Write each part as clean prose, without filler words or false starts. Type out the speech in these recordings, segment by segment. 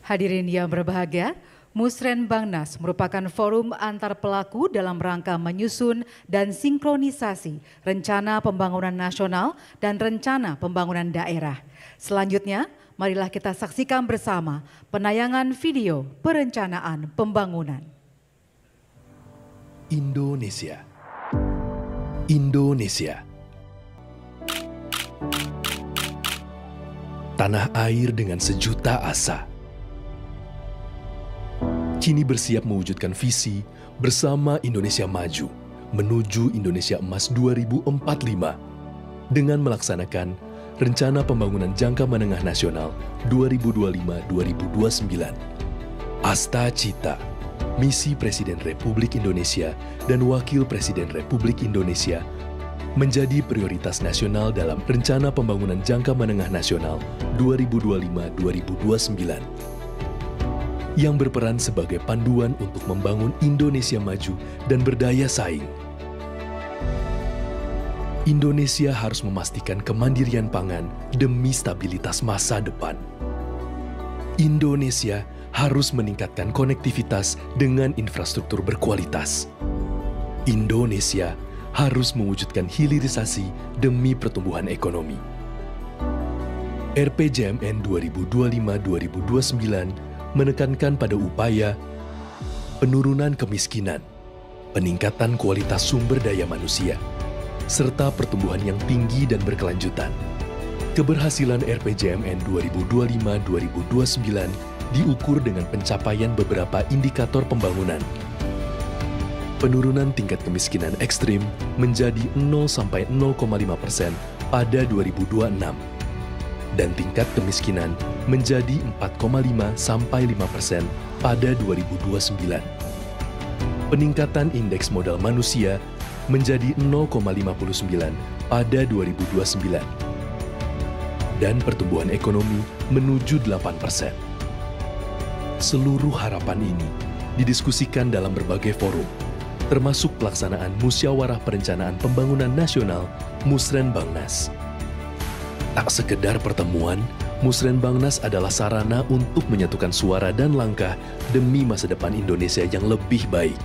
Hadirin yang berbahagia, Musrenbangnas merupakan forum antar pelaku dalam rangka menyusun dan sinkronisasi rencana pembangunan nasional dan rencana pembangunan daerah. Selanjutnya, marilah kita saksikan bersama penayangan video perencanaan pembangunan. Indonesia. Indonesia. Tanah air dengan sejuta asa. Kini bersiap mewujudkan visi bersama Indonesia Maju menuju Indonesia Emas 2045 dengan melaksanakan Rencana Pembangunan Jangka Menengah Nasional 2025-2029. Asta Cita, misi Presiden Republik Indonesia dan Wakil Presiden Republik Indonesia menjadi prioritas nasional dalam Rencana Pembangunan Jangka Menengah Nasional 2025-2029. Yang berperan sebagai panduan untuk membangun Indonesia maju dan berdaya saing. Indonesia harus memastikan kemandirian pangan demi stabilitas masa depan. Indonesia harus meningkatkan konektivitas dengan infrastruktur berkualitas. Indonesia harus mewujudkan hilirisasi demi pertumbuhan ekonomi. RPJMN 2025-2029 menekankan pada upaya penurunan kemiskinan, peningkatan kualitas sumber daya manusia, serta pertumbuhan yang tinggi dan berkelanjutan. Keberhasilan RPJMN 2025-2029 diukur dengan pencapaian beberapa indikator pembangunan. Penurunan tingkat kemiskinan ekstrim menjadi 0-0,5% pada 2026. Dan tingkat kemiskinan menjadi 4,5-5% pada 2029. Peningkatan indeks modal manusia menjadi 0,59 pada 2029. Dan pertumbuhan ekonomi menuju 8%. Seluruh harapan ini didiskusikan dalam berbagai forum, termasuk pelaksanaan Musyawarah Perencanaan Pembangunan Nasional Musrenbangnas. Tak sekedar pertemuan, Musrenbangnas adalah sarana untuk menyatukan suara dan langkah demi masa depan Indonesia yang lebih baik.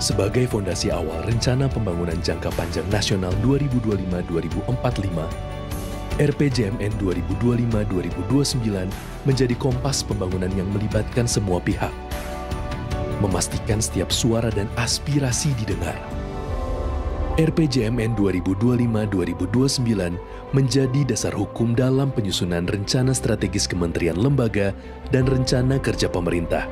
Sebagai fondasi awal Rencana Pembangunan Jangka Panjang Nasional 2025-2045, RPJMN 2025-2029 menjadi kompas pembangunan yang melibatkan semua pihak. Memastikan setiap suara dan aspirasi didengar. RPJMN 2025-2029 menjadi dasar hukum dalam penyusunan rencana strategis kementerian lembaga dan rencana kerja pemerintah.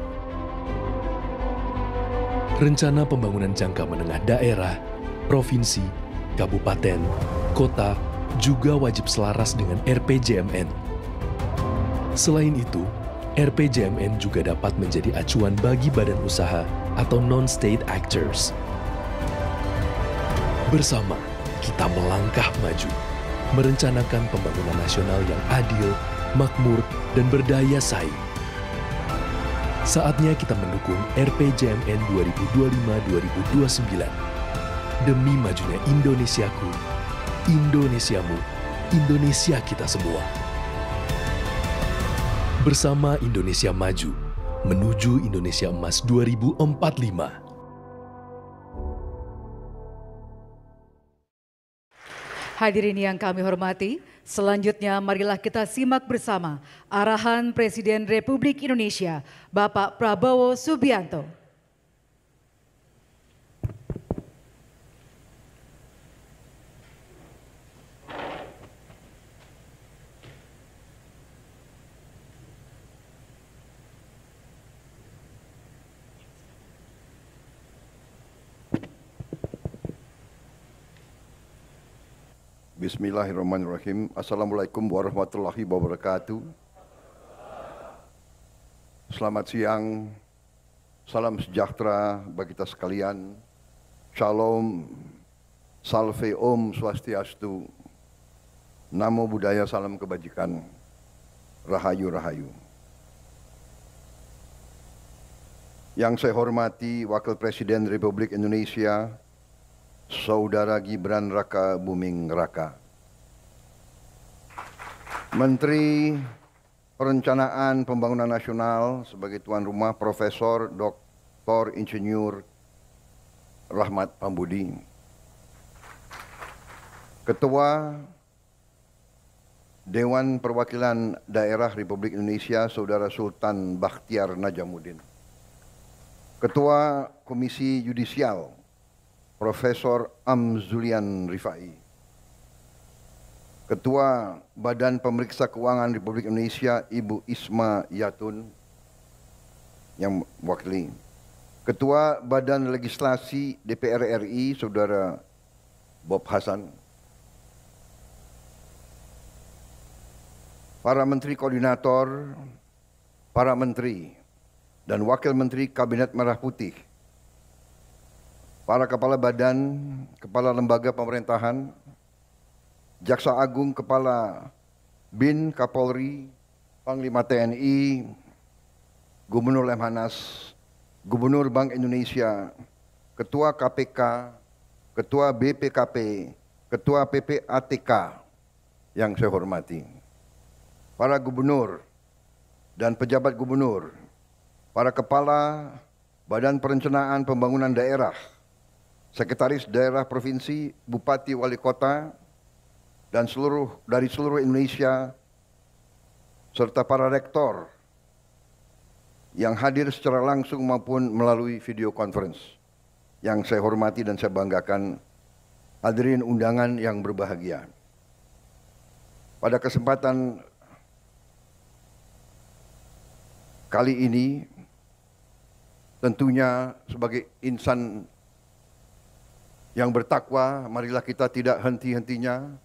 Rencana pembangunan jangka menengah daerah, provinsi, kabupaten, kota juga wajib selaras dengan RPJMN. Selain itu, RPJMN juga dapat menjadi acuan bagi badan usaha atau non-state actors. Bersama, kita melangkah maju, merencanakan pembangunan nasional yang adil, makmur, dan berdaya saing. Saatnya kita mendukung RPJMN 2025-2029 demi majunya Indonesiaku, Indonesiamu, Indonesia kita semua. Bersama Indonesia Maju, menuju Indonesia Emas 2045. Hadirin yang kami hormati, selanjutnya marilah kita simak bersama arahan Presiden Republik Indonesia, Bapak Prabowo Subianto. Bismillahirrahmanirrahim. Assalamualaikum warahmatullahi wabarakatuh. Selamat siang, salam sejahtera bagi kita sekalian. Shalom, salve om swastiastu, namo buddhaya, salam kebajikan, rahayu rahayu. Yang saya hormati Wakil Presiden Republik Indonesia, Saudara Gibran Raka Buming Raka, Menteri Perencanaan Pembangunan Nasional sebagai tuan rumah Profesor Dr. Insinyur Rahmat Pambudi. Ketua Dewan Perwakilan Daerah Republik Indonesia Saudara Sultan Bakhtiar Najamuddin. Ketua Komisi Yudisial Profesor Amzulian Rifai. Ketua Badan Pemeriksa Keuangan Republik Indonesia Ibu Isma Yatun yang mewakili. Ketua Badan Legislasi DPR RI Saudara Bob Hasan. Para Menteri Koordinator, para Menteri dan Wakil Menteri Kabinet Merah Putih, para Kepala Badan, Kepala Lembaga Pemerintahan, Jaksa Agung, Kepala BIN, Kapolri, Panglima TNI, Gubernur Lemhanas, Gubernur Bank Indonesia, Ketua KPK, Ketua BPKP, Ketua PPATK yang saya hormati, para gubernur dan pejabat gubernur, para kepala Badan Perencanaan Pembangunan Daerah, Sekretaris Daerah Provinsi, Bupati, Wali Kota, dan dari seluruh Indonesia, serta para rektor yang hadir secara langsung maupun melalui video conference. Yang saya hormati dan saya banggakan, hadirin undangan yang berbahagia. Pada kesempatan kali ini, tentunya sebagai insan yang bertakwa, marilah kita tidak henti-hentinya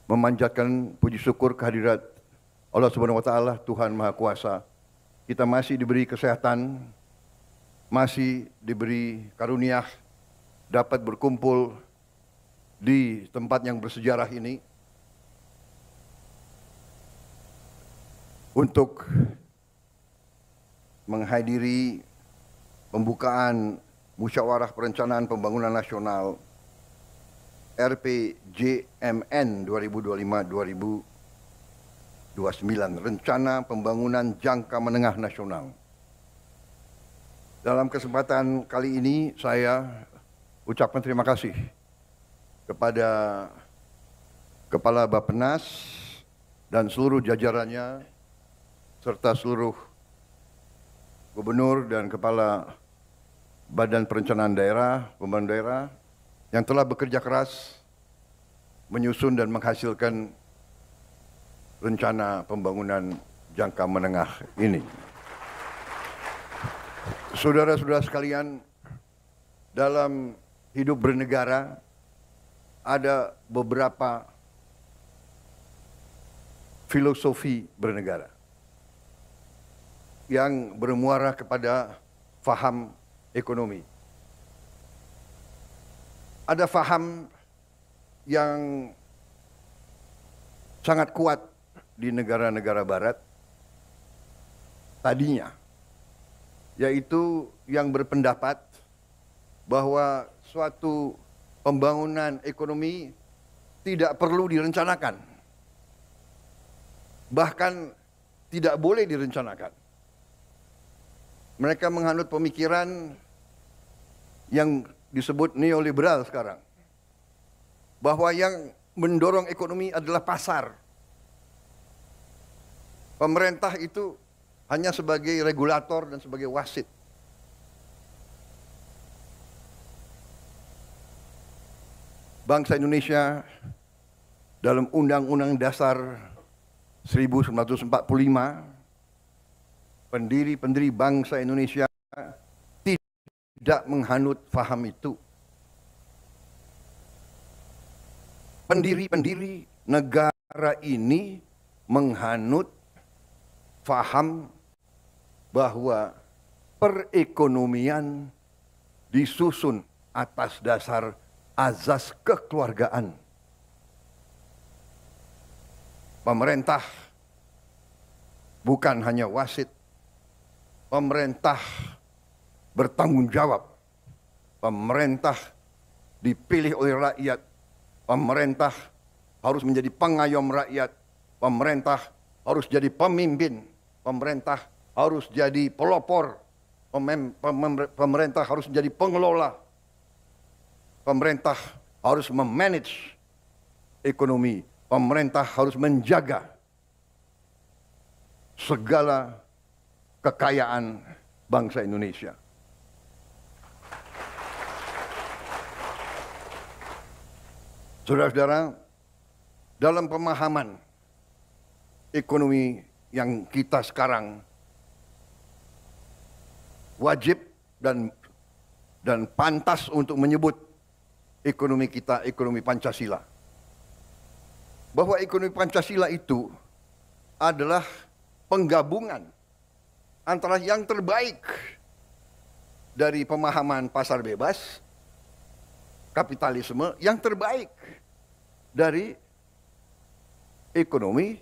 memanjatkan puji syukur kehadirat Allah Subhanahu wa Ta'ala, Tuhan Maha Kuasa. Kita masih diberi kesehatan, masih diberi karunia dapat berkumpul di tempat yang bersejarah ini untuk menghadiri pembukaan Musyawarah Perencanaan Pembangunan Nasional RPJMN 2025-2029, Rencana Pembangunan Jangka Menengah Nasional. Dalam kesempatan kali ini saya ucapkan terima kasih kepada Kepala Bappenas dan seluruh jajarannya, serta seluruh Gubernur dan Kepala Badan Perencanaan Daerah, Pembangunan Daerah, yang telah bekerja keras menyusun dan menghasilkan rencana pembangunan jangka menengah ini. Saudara-saudara sekalian, dalam hidup bernegara ada beberapa filosofi bernegara yang bermuara kepada faham ekonomi. Ada faham yang sangat kuat di negara-negara barat tadinya, yaitu yang berpendapat bahwa suatu pembangunan ekonomi tidak perlu direncanakan, bahkan tidak boleh direncanakan. Mereka menganut pemikiran yang disebut neoliberal sekarang, bahwa yang mendorong ekonomi adalah pasar. Pemerintah itu hanya sebagai regulator dan sebagai wasit. Bangsa Indonesia dalam Undang-Undang Dasar 1945, pendiri bangsa Indonesia tidak menghanut faham itu. Pendiri negara ini menghanut faham bahwa perekonomian disusun atas dasar azas kekeluargaan. Pemerintah bukan hanya wasit, pemerintah bertanggung jawab. Pemerintah dipilih oleh rakyat. Pemerintah harus menjadi pengayom rakyat. Pemerintah harus jadi pemimpin pemerintah harus jadi pelopor, pemerintah harus menjadi pengelola, pemerintah harus memanage ekonomi, pemerintah harus menjaga segala kekayaan bangsa Indonesia. Saudara-saudara, dalam pemahaman ekonomi yang kita sekarang wajib dan pantas untuk menyebut ekonomi kita ekonomi Pancasila. Bahwa ekonomi Pancasila itu adalah penggabungan antara yang terbaik dari pemahaman pasar bebas, kapitalisme, yang terbaik dari ekonomi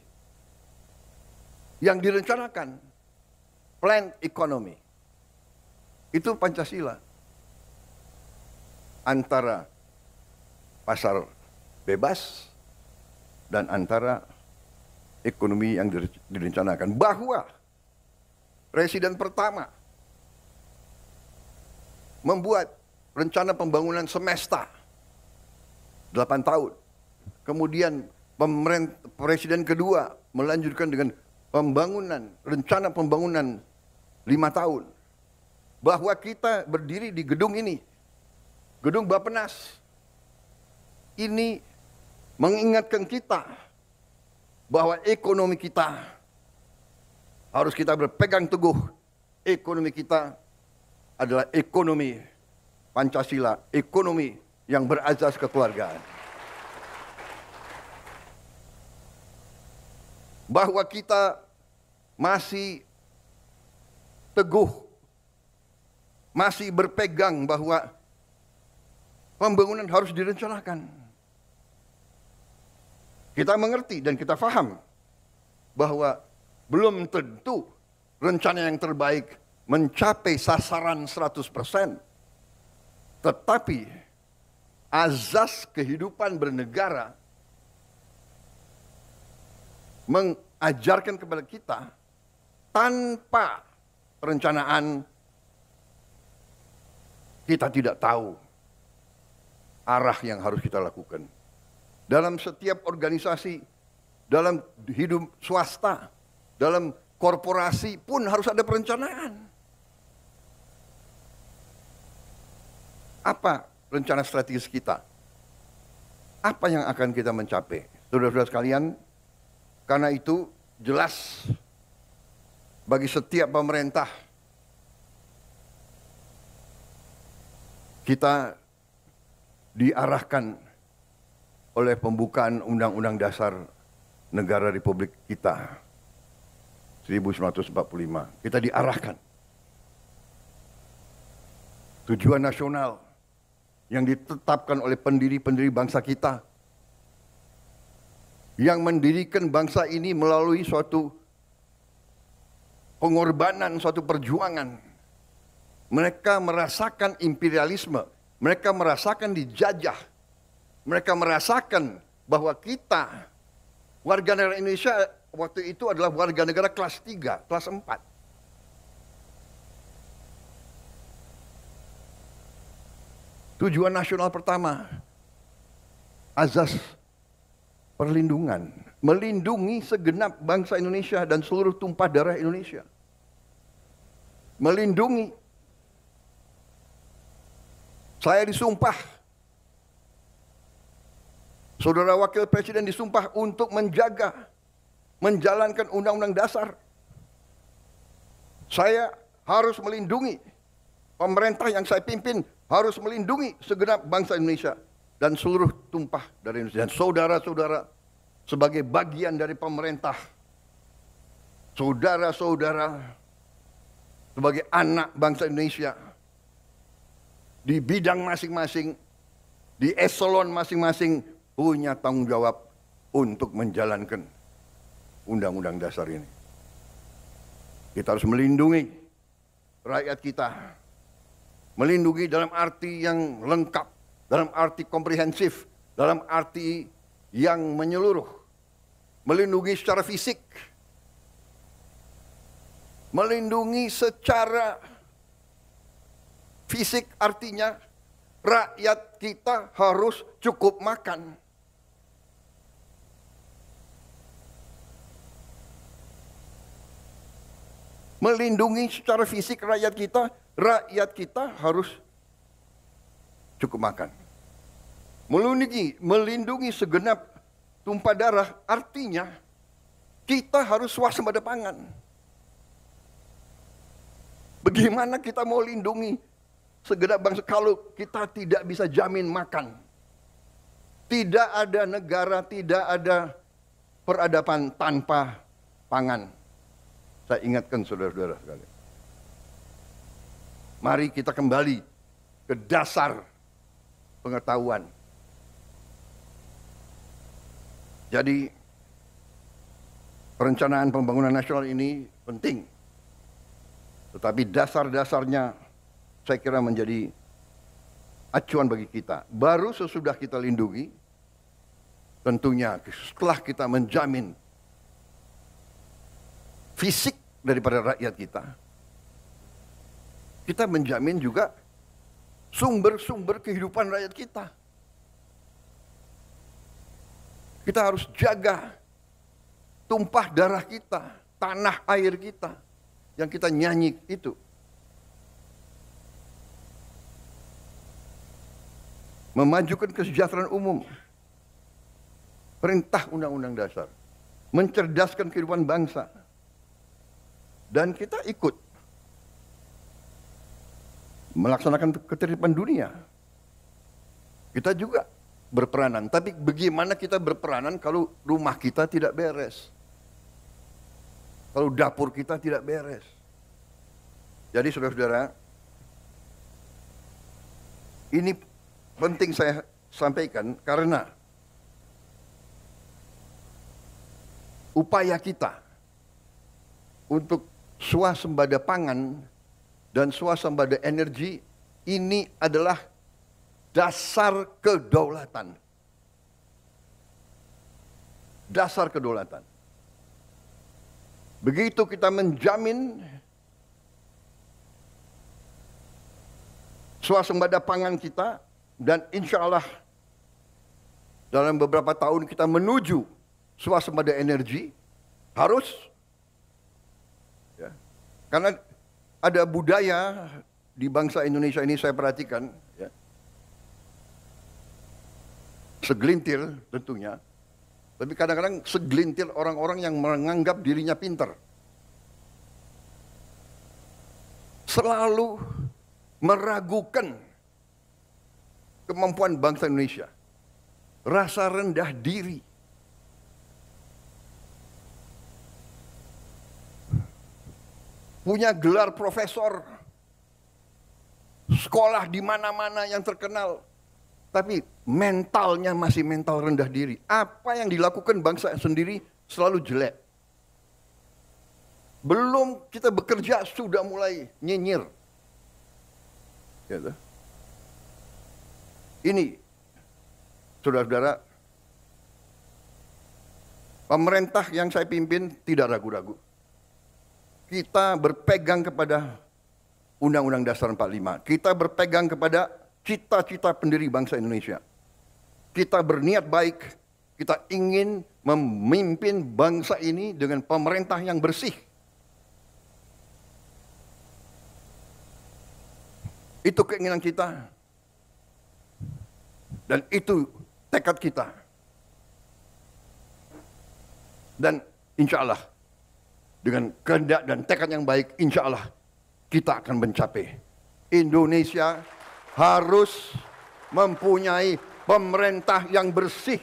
yang direncanakan, planned economy. Itu Pancasila. Antara pasar bebas dan antara ekonomi yang direncanakan. Bahwa Presiden pertama membuat rencana pembangunan semesta 8 tahun. Kemudian Presiden kedua melanjutkan dengan rencana pembangunan 5 tahun. Bahwa kita berdiri di gedung ini, gedung Bappenas, ini mengingatkan kita bahwa ekonomi kita harus kita berpegang teguh. Ekonomi kita adalah ekonomi Pancasila, ekonomi yang berazas kekeluargaan. Bahwa kita masih teguh, masih berpegang bahwa pembangunan harus direncanakan. Kita mengerti dan kita paham bahwa belum tentu rencana yang terbaik mencapai sasaran 100%. Tetapi azas kehidupan bernegara mengajarkan kepada kita tanpa perencanaan kita tidak tahu arah yang harus kita lakukan. Dalam setiap organisasi, dalam hidup swasta, dalam korporasi pun harus ada perencanaan. Apa rencana strategis kita? Apa yang akan kita mencapai? Saudara-saudara sekalian, karena itu jelas bagi setiap pemerintah kita diarahkan oleh pembukaan Undang-Undang Dasar Negara Republik kita 1945. Kita diarahkan tujuan nasional yang ditetapkan oleh pendiri-pendiri bangsa kita, yang mendirikan bangsa ini melalui suatu pengorbanan, suatu perjuangan. Mereka merasakan imperialisme, mereka merasakan dijajah, mereka merasakan bahwa kita, warga negara Indonesia waktu itu adalah warga negara kelas 3, kelas 4. Tujuan nasional pertama, azas perlindungan, melindungi segenap bangsa Indonesia dan seluruh tumpah darah Indonesia. Melindungi. Saya disumpah, Saudara Wakil Presiden disumpah untuk menjaga, menjalankan Undang-Undang Dasar. Saya harus melindungi, pemerintah yang saya pimpin harus melindungi segenap bangsa Indonesia dan seluruh tumpah dari Indonesia. Dan saudara-saudara sebagai bagian dari pemerintah, saudara-saudara sebagai anak bangsa Indonesia, di bidang masing-masing, di eselon masing-masing punya tanggung jawab untuk menjalankan Undang-Undang Dasar ini. Kita harus melindungi rakyat kita. Melindungi dalam arti yang lengkap, dalam arti komprehensif, dalam arti yang menyeluruh. Melindungi secara fisik. Melindungi secara fisik artinya rakyat kita harus cukup makan. Melindungi secara fisik rakyat kita harus cukup makan. Melindungi segenap tumpah darah artinya kita harus swasembada pangan. Bagaimana kita mau lindungi segenap bangsa kalau kita tidak bisa jamin makan? Tidak ada negara, tidak ada peradaban tanpa pangan. Saya ingatkan saudara-saudara sekalian. Mari kita kembali ke dasar pengetahuan. Jadi perencanaan pembangunan nasional ini penting. Tetapi dasar-dasarnya saya kira menjadi acuan bagi kita. Baru sesudah kita lindungi, tentunya setelah kita menjamin fisik daripada rakyat kita menjamin juga sumber-sumber kehidupan rakyat kita. Kita harus jaga tumpah darah kita, tanah air kita, yang kita nyanyi itu. Memajukan kesejahteraan umum, perintah undang-undang dasar, mencerdaskan kehidupan bangsa. Dan kita ikut melaksanakan ketertiban dunia. Kita juga berperanan. Tapi bagaimana kita berperanan kalau rumah kita tidak beres? Kalau dapur kita tidak beres? Jadi saudara-saudara, ini penting saya sampaikan karena upaya kita untuk swasembada pangan dan swasembada energi ini adalah dasar kedaulatan. Dasar kedaulatan. Begitu kita menjamin swasembada pangan kita dan insya Allah dalam beberapa tahun kita menuju swasembada energi harus. Karena ada budaya di bangsa Indonesia ini saya perhatikan, ya, segelintir tentunya, tapi kadang-kadang segelintir orang-orang yang menganggap dirinya pintar. Selalu meragukan kemampuan bangsa Indonesia. Rasa rendah diri. Punya gelar profesor, sekolah di mana-mana yang terkenal, tapi mentalnya masih mental rendah diri. Apa yang dilakukan bangsa sendiri selalu jelek. Belum kita bekerja sudah mulai nyinyir. Gitu. Ini, saudara-saudara, pemerintah yang saya pimpin tidak ragu-ragu. Kita berpegang kepada Undang-Undang Dasar 45. Kita berpegang kepada cita-cita pendiri bangsa Indonesia. Kita berniat baik, kita ingin memimpin bangsa ini dengan pemerintah yang bersih. Itu keinginan kita. Dan itu tekad kita. Dan insya Allah, dengan kehendak dan tekad yang baik, insya Allah kita akan mencapai. Indonesia harus mempunyai pemerintah yang bersih.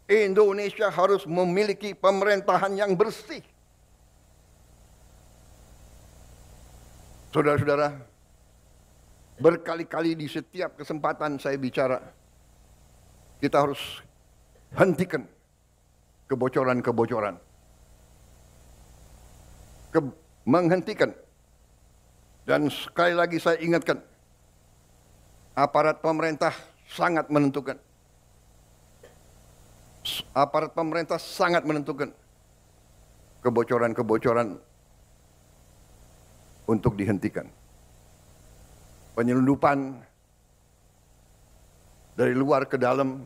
Indonesia harus memiliki pemerintahan yang bersih. Saudara-saudara, berkali-kali di setiap kesempatan saya bicara, kita harus hentikan kebocoran-kebocoran. Menghentikan. Dan sekali lagi saya ingatkan, aparat pemerintah sangat menentukan. Aparat pemerintah sangat menentukan kebocoran-kebocoran untuk dihentikan. Penyelundupan dari luar ke dalam.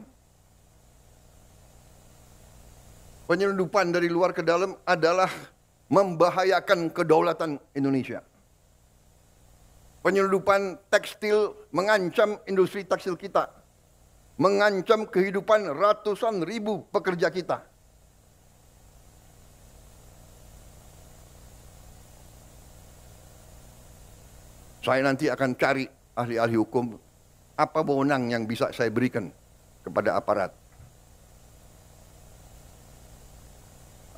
Penyelundupan dari luar ke dalam adalah membahayakan kedaulatan Indonesia. Penyelundupan tekstil mengancam industri tekstil kita, mengancam kehidupan ratusan ribu pekerja kita. Saya nanti akan cari ahli-ahli hukum, apa wewenang yang bisa saya berikan kepada aparat.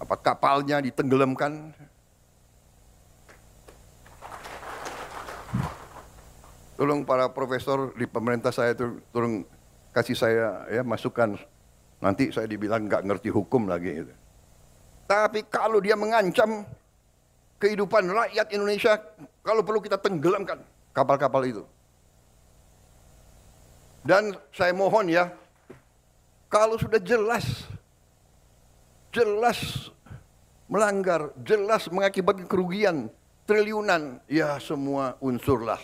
Apa kapalnya ditenggelamkan? Tolong para profesor di pemerintah saya itu tolong kasih saya ya masukan. Nanti saya dibilang nggak ngerti hukum lagi. Gitu. Tapi kalau dia mengancam kehidupan rakyat Indonesia, kalau perlu kita tenggelamkan kapal-kapal itu. Dan saya mohon ya, kalau sudah jelas melanggar, jelas mengakibatkan kerugian triliunan, ya semua unsurlah.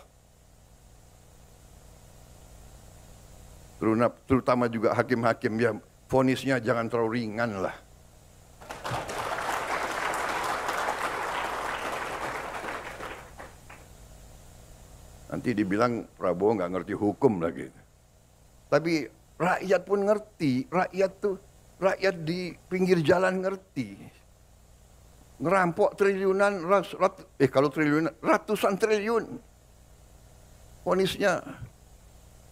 Terutama juga hakim-hakim ya, vonisnya jangan terlalu ringan lah. Nanti dibilang Prabowo nggak ngerti hukum lagi. Tapi rakyat pun ngerti, rakyat di pinggir jalan ngerti. Ngerampok triliunan, kalau triliunan, ratusan triliun. Vonisnya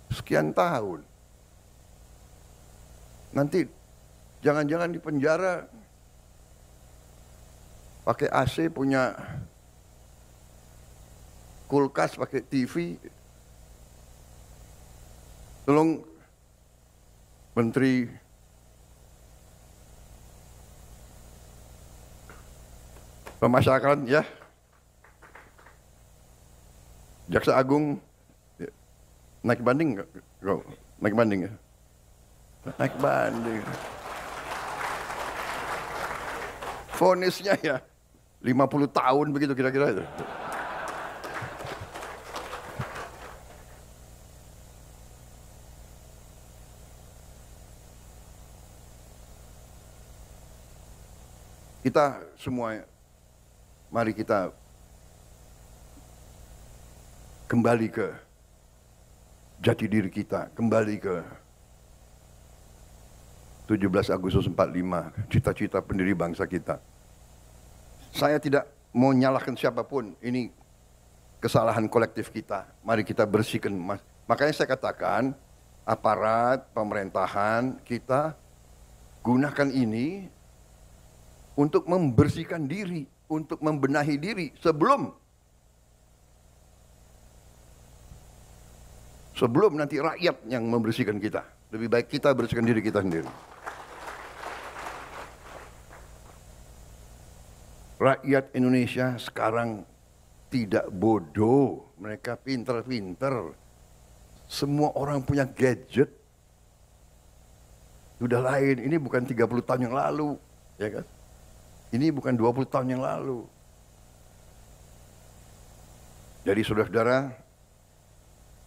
sekian tahun. Nanti jangan-jangan di penjara pakai AC, punya kulkas, pakai TV. Tolong Menteri Pemasyarakatan ya, Jaksa Agung ya. Naik banding nggak? Naik banding ya? Naik banding. Vonisnya ya 50 tahun begitu kira-kira itu. Kita semua, mari kita kembali ke jati diri kita, kembali ke 17 Agustus 45, cita-cita pendiri bangsa kita. Saya tidak mau nyalahkan siapapun, ini kesalahan kolektif kita. Mari kita bersihkan. Makanya saya katakan, aparat pemerintahan kita gunakan ini untuk membersihkan diri, untuk membenahi diri sebelum nanti rakyat yang membersihkan kita. Lebih baik kita bersihkan diri kita sendiri. Rakyat Indonesia sekarang tidak bodoh, mereka pinter-pinter. Semua orang punya gadget. Sudah lain, ini bukan 30 tahun yang lalu, ya kan? Ini bukan 20 tahun yang lalu. Jadi saudara-saudara,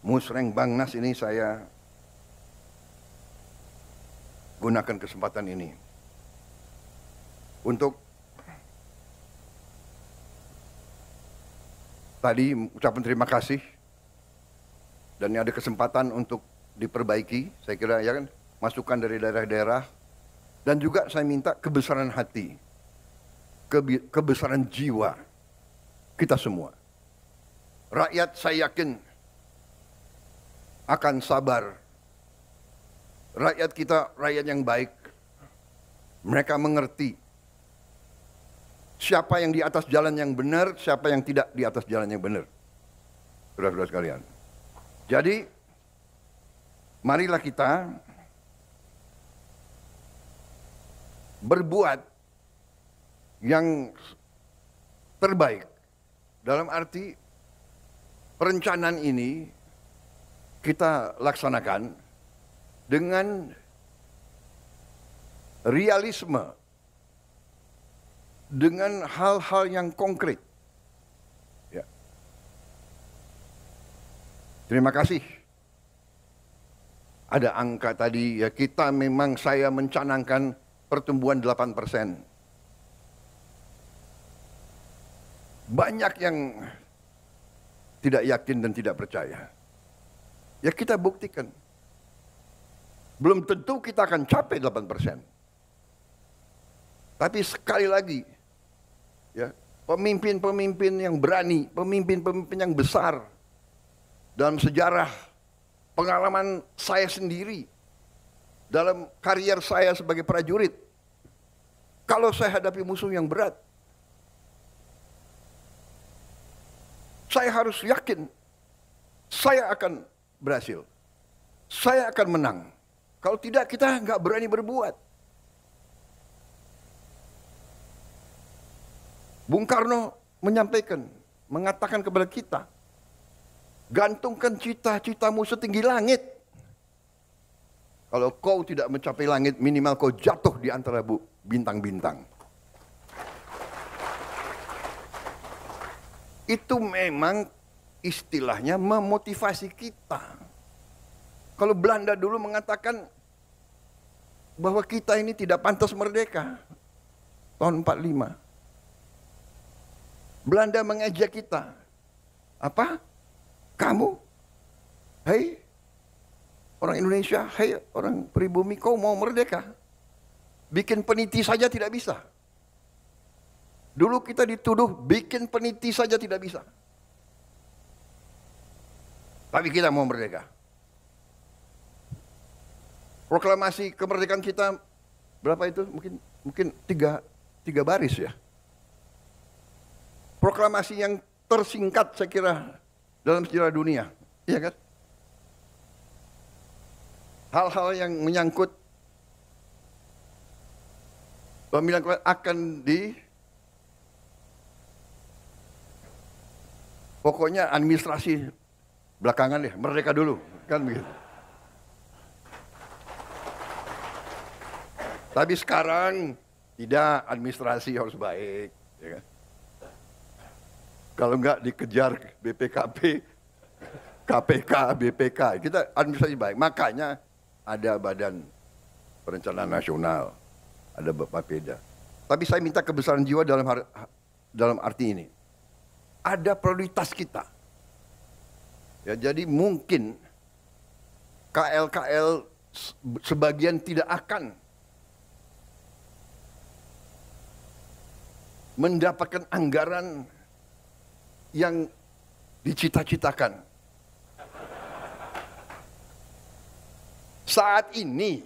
Musrenbangnas ini saya gunakan kesempatan ini untuk tadi ucapan terima kasih, dan ini ada kesempatan untuk diperbaiki, saya kira ya kan, masukan dari daerah-daerah, dan juga saya minta kebesaran hati, kebesaran jiwa kita semua. Rakyat saya yakin akan sabar. Rakyat kita rakyat yang baik. Mereka mengerti siapa yang di atas jalan yang benar, siapa yang tidak di atas jalan yang benar. Saudara-saudara sekalian. Jadi marilah kita berbuat yang terbaik. Dalam arti perencanaan ini kita laksanakan dengan realisme, dengan hal-hal yang konkret. Ya. Terima kasih. Ada angka tadi, ya kita memang saya mencanangkan pertumbuhan 8%. Banyak yang tidak yakin dan tidak percaya. Ya kita buktikan. Belum tentu kita akan capai 8%. Tapi sekali lagi, ya, pemimpin-pemimpin yang berani, pemimpin-pemimpin yang besar dalam sejarah pengalaman saya sendiri, dalam karier saya sebagai prajurit, kalau saya hadapi musuh yang berat, saya harus yakin saya akan berhasil, saya akan menang. Kalau tidak, kita nggak berani berbuat. Bung Karno menyampaikan, mengatakan kepada kita, gantungkan cita-citamu setinggi langit. Kalau kau tidak mencapai langit, minimal kau jatuh di antara bintang-bintang. Itu memang istilahnya memotivasi kita. Kalau Belanda dulu mengatakan bahwa kita ini tidak pantas merdeka, tahun 45. Belanda mengejek kita. Apa? Kamu? Hei, orang Indonesia, hei orang pribumi, kau mau merdeka? Bikin peniti saja tidak bisa. Dulu kita dituduh bikin peniti saja tidak bisa. Tapi kita mau merdeka. Proklamasi kemerdekaan kita berapa itu? Mungkin tiga baris ya. Proklamasi yang tersingkat saya kira dalam sejarah dunia, iya kan? Hal-hal yang menyangkut pemilihan akan pokoknya administrasi belakangan deh, merdeka dulu, kan begitu. Tapi sekarang tidak, administrasi harus baik, ya kan? Kalau enggak dikejar BPKP, KPK, BPK, kita administrasi baik. Makanya ada Badan Perencanaan Nasional, ada Bapeda. Tapi saya minta kebesaran jiwa dalam arti ini. Ada prioritas kita. Ya, jadi mungkin KL-KL sebagian tidak akan mendapatkan anggaran yang dicita-citakan. Saat ini,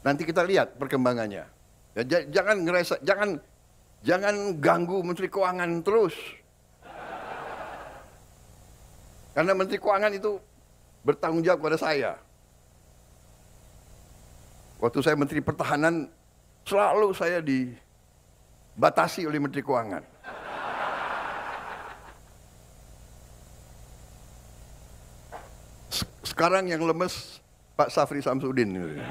nanti kita lihat perkembangannya. Ya, jangan ganggu Menteri Keuangan terus. Karena Menteri Keuangan itu bertanggung jawab kepada saya. Waktu saya Menteri Pertahanan, selalu saya dibatasi oleh Menteri Keuangan. Sekarang yang lemes Pak Safri Samsudin.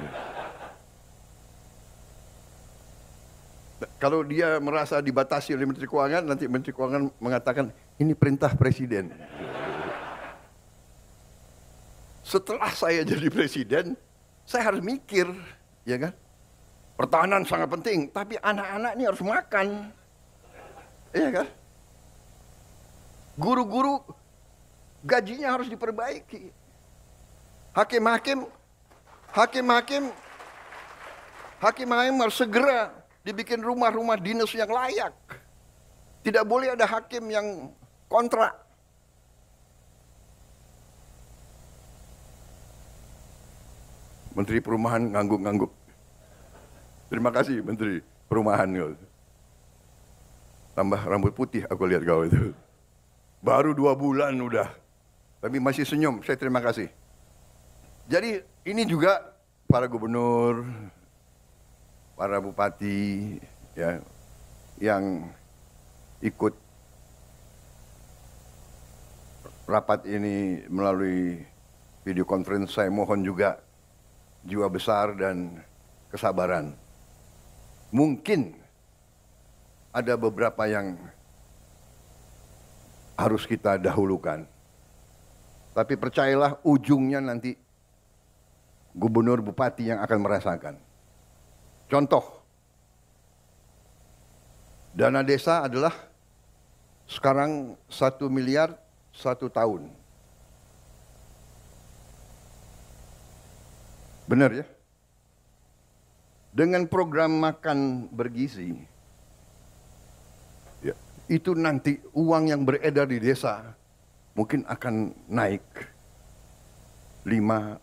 Kalau dia merasa dibatasi oleh Menteri Keuangan, nanti Menteri Keuangan mengatakan ini perintah Presiden. Setelah saya jadi Presiden, saya harus mikir, ya kan? Pertahanan sangat penting, tapi anak-anak ini harus makan. Iya kan? Guru-guru gajinya harus diperbaiki. Hakim-hakim harus segera dibikin rumah-rumah dinas yang layak. Tidak boleh ada hakim yang kontrak. Menteri Perumahan ngangguk-ngangguk. Terima kasih Menteri Perumahan. Tambah rambut putih aku lihat kau itu. Baru 2 bulan udah. Tapi masih senyum, saya terima kasih. Jadi ini juga para gubernur, para bupati, ya, yang ikut rapat ini melalui video conference, saya mohon juga jiwa besar dan kesabaran. Mungkin ada beberapa yang harus kita dahulukan. Tapi percayalah ujungnya nanti gubernur bupati yang akan merasakan. Contoh, dana desa adalah sekarang 1 miliar 1 tahun. Benar ya? Dengan program makan bergizi, ya, itu nanti uang yang beredar di desa mungkin akan naik 5,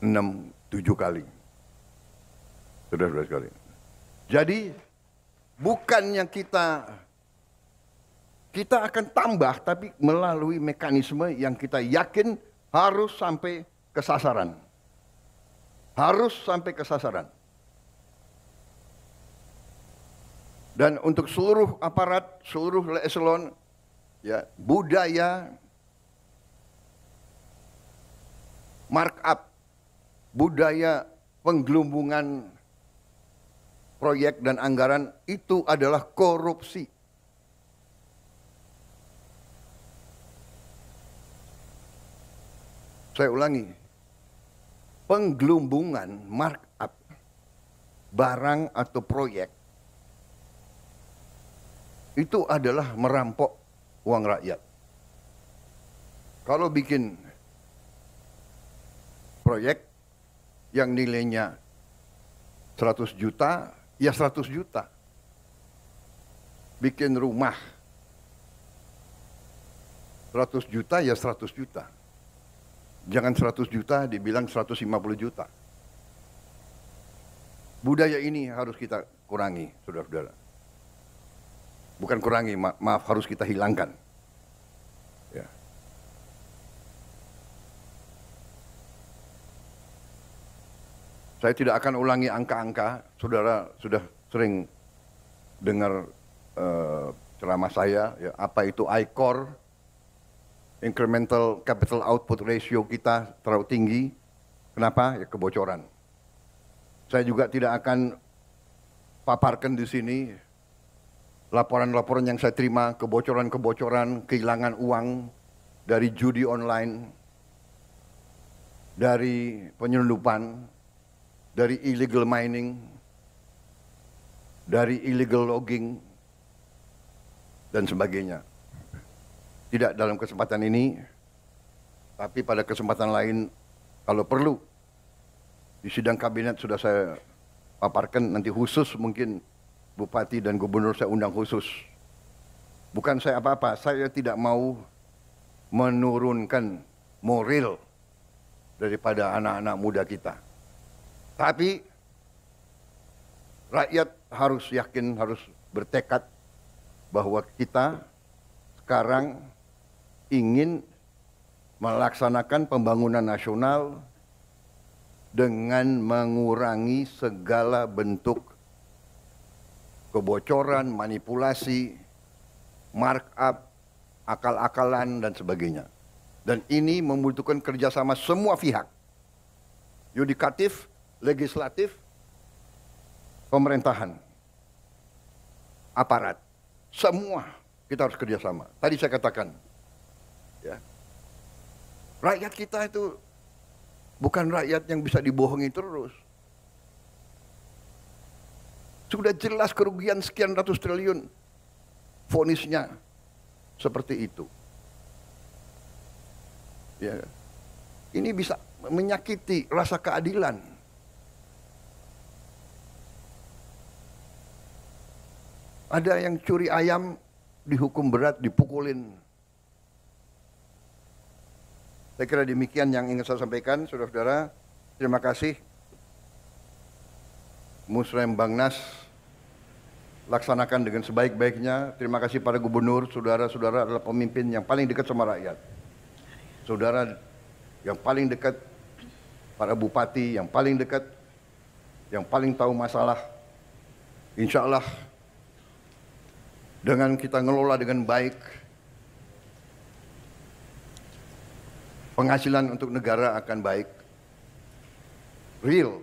6, 7 kali. Saudara-saudara sekalian. Jadi bukannya kita akan tambah, tapi melalui mekanisme yang kita yakin harus sampai ke sasaran. Harus sampai ke sasaran. Dan untuk seluruh aparat, seluruh eselon, ya, budaya markup, budaya penggelumbungan proyek dan anggaran itu adalah korupsi. Saya ulangi, penggelumbungan markup barang atau proyek itu adalah merampok uang rakyat. Kalau bikin proyek yang nilainya 100 juta, ya 100 juta. Bikin rumah 100 juta, ya 100 juta. Jangan 100 juta dibilang 150 juta. Budaya ini harus kita kurangi, saudara-saudara. Bukan kurangi, maaf, harus kita hilangkan. Ya. Saya tidak akan ulangi angka-angka, saudara sudah sering dengar ceramah saya, ya, apa itu ICOR, incremental capital output ratio kita terlalu tinggi. Kenapa? Ya, kebocoran. Saya juga tidak akan paparkan di sini laporan-laporan yang saya terima, kebocoran-kebocoran, kehilangan uang dari judi online, dari penyelundupan, dari illegal mining, dari illegal logging, dan sebagainya. Tidak dalam kesempatan ini, tapi pada kesempatan lain, kalau perlu, di sidang kabinet sudah saya paparkan, nanti khusus mungkin Bupati dan Gubernur saya undang khusus. Bukan saya apa-apa, saya tidak mau menurunkan moral daripada anak-anak muda kita. Tapi rakyat harus yakin, harus bertekad bahwa kita sekarang ingin melaksanakan pembangunan nasional dengan mengurangi segala bentuk kebocoran, manipulasi, markup, akal-akalan, dan sebagainya. Dan ini membutuhkan kerjasama semua pihak. Yudikatif, legislatif, pemerintahan, aparat. Semua kita harus kerjasama. Tadi saya katakan, ya, rakyat kita itu bukan rakyat yang bisa dibohongi terus. Sudah jelas kerugian sekian ratus triliun, vonisnya seperti itu. Ya, ini bisa menyakiti rasa keadilan. Ada yang curi ayam dihukum berat, dipukulin. Saya kira demikian yang ingin saya sampaikan, saudara-saudara. Terima kasih. Musrembangnas laksanakan dengan sebaik-baiknya. Terima kasih pada gubernur, saudara-saudara adalah pemimpin yang paling dekat sama rakyat. Saudara yang paling dekat, para bupati yang paling dekat, yang paling tahu masalah. Insya Allah dengan kita ngelola dengan baik, penghasilan untuk negara akan baik, real,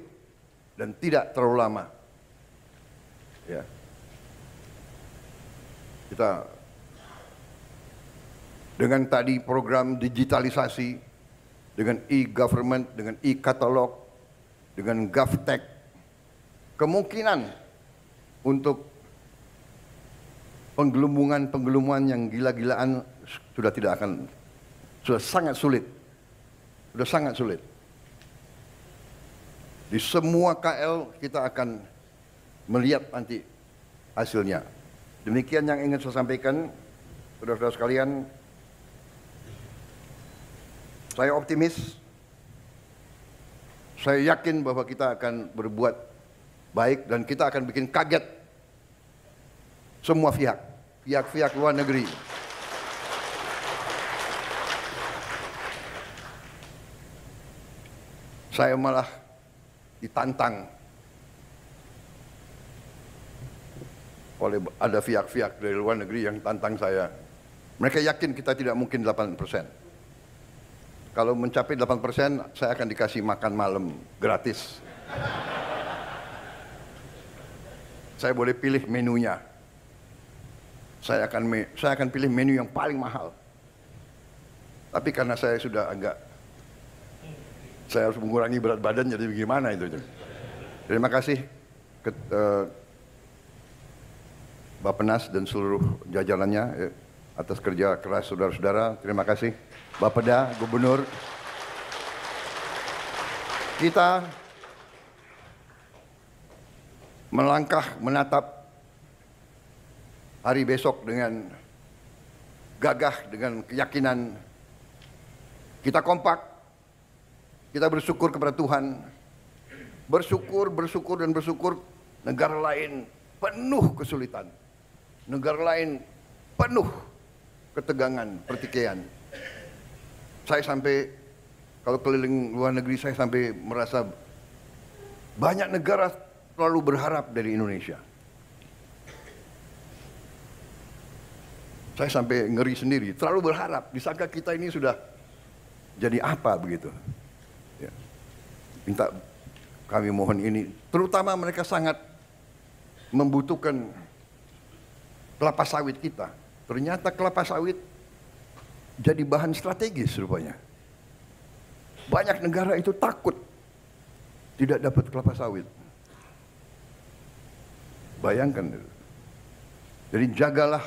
dan tidak terlalu lama. Ya. Kita dengan tadi program digitalisasi, dengan e-government, dengan e-katalog, dengan GovTech, kemungkinan untuk penggelembungan yang gila-gilaan sudah sangat sulit. Di semua KL kita akan melihat nanti hasilnya. Demikian yang ingin saya sampaikan, saudara-saudara sekalian. Saya optimis, saya yakin bahwa kita akan berbuat baik dan kita akan bikin kaget semua pihak luar negeri. Saya malah ditantang oleh ada pihak-pihak dari luar negeri yang tantang saya. Mereka yakin kita tidak mungkin 8%. Kalau mencapai 8%, saya akan dikasih makan malam gratis. Saya boleh pilih menunya. Saya akan pilih menu yang paling mahal. Tapi karena saya sudah saya harus mengurangi berat badan, jadi bagaimana itu? Terima kasih Bappenas dan seluruh jajarannya atas kerja keras saudara-saudara. Terima kasih Bapeda, Gubernur. Kita melangkah menatap hari besok dengan gagah, dengan keyakinan. Kita kompak, kita bersyukur kepada Tuhan. Bersyukur. Negara lain penuh kesulitan. Negara lain penuh ketegangan, pertikaian. Saya sampai, kalau keliling luar negeri, saya sampai merasa banyak negara terlalu berharap dari Indonesia. Saya sampai ngeri sendiri, terlalu berharap. Disangka kita ini sudah jadi apa begitu. Ya. Minta kami mohon ini, terutama mereka sangat membutuhkan kelapa sawit kita. Ternyata kelapa sawit jadi bahan strategis rupanya. Banyak negara itu takut tidak dapat kelapa sawit. Bayangkan. Jadi jagalah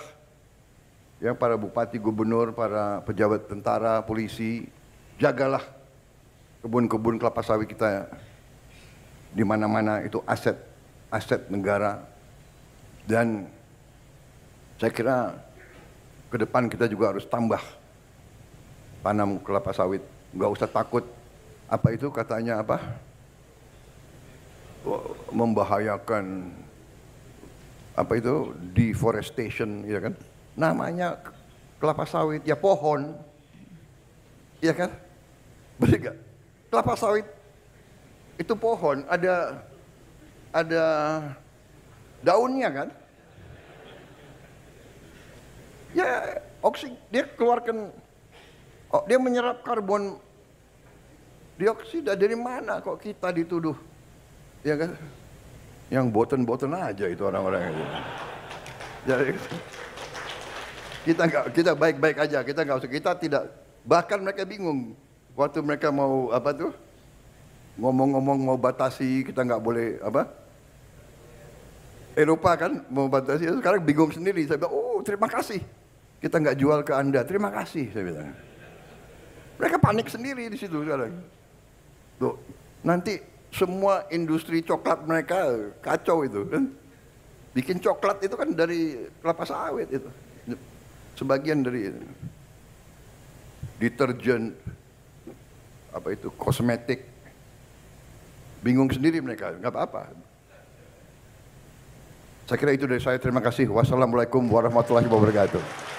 ya para bupati, gubernur, para pejabat tentara, polisi, jagalah kebun-kebun kelapa sawit kita. Di mana-mana itu aset negara. Dan saya kira ke depan kita juga harus tambah tanam kelapa sawit. Nggak usah takut. Apa itu katanya apa? Membahayakan apa itu? Deforestation, ya kan? Namanya kelapa sawit, ya pohon. Iya kan? Betul nggak? Kelapa sawit itu pohon, ada daunnya kan? Ya, dia keluarkan, dia menyerap karbon dioksida. Dari mana kok kita dituduh? Ya kan? Yang boten-boten aja itu orang-orang itu. Jadi kita baik-baik aja, kita tidak, bahkan mereka bingung waktu mereka mau apa tuh? Ngomong-ngomong mau batasi, kita nggak boleh apa? Eropa kan mau batasi, sekarang bingung sendiri. Saya bilang, oh terima kasih. Kita nggak jual ke Anda, terima kasih, saya bilang. Mereka panik sendiri di situ sekarang. Tuh, nanti semua industri coklat mereka kacau itu kan. Bikin coklat itu kan dari kelapa sawit itu. Sebagian dari deterjen, apa itu, kosmetik. Bingung sendiri mereka, nggak apa-apa. Saya kira itu dari saya, terima kasih. Wassalamualaikum warahmatullahi wabarakatuh.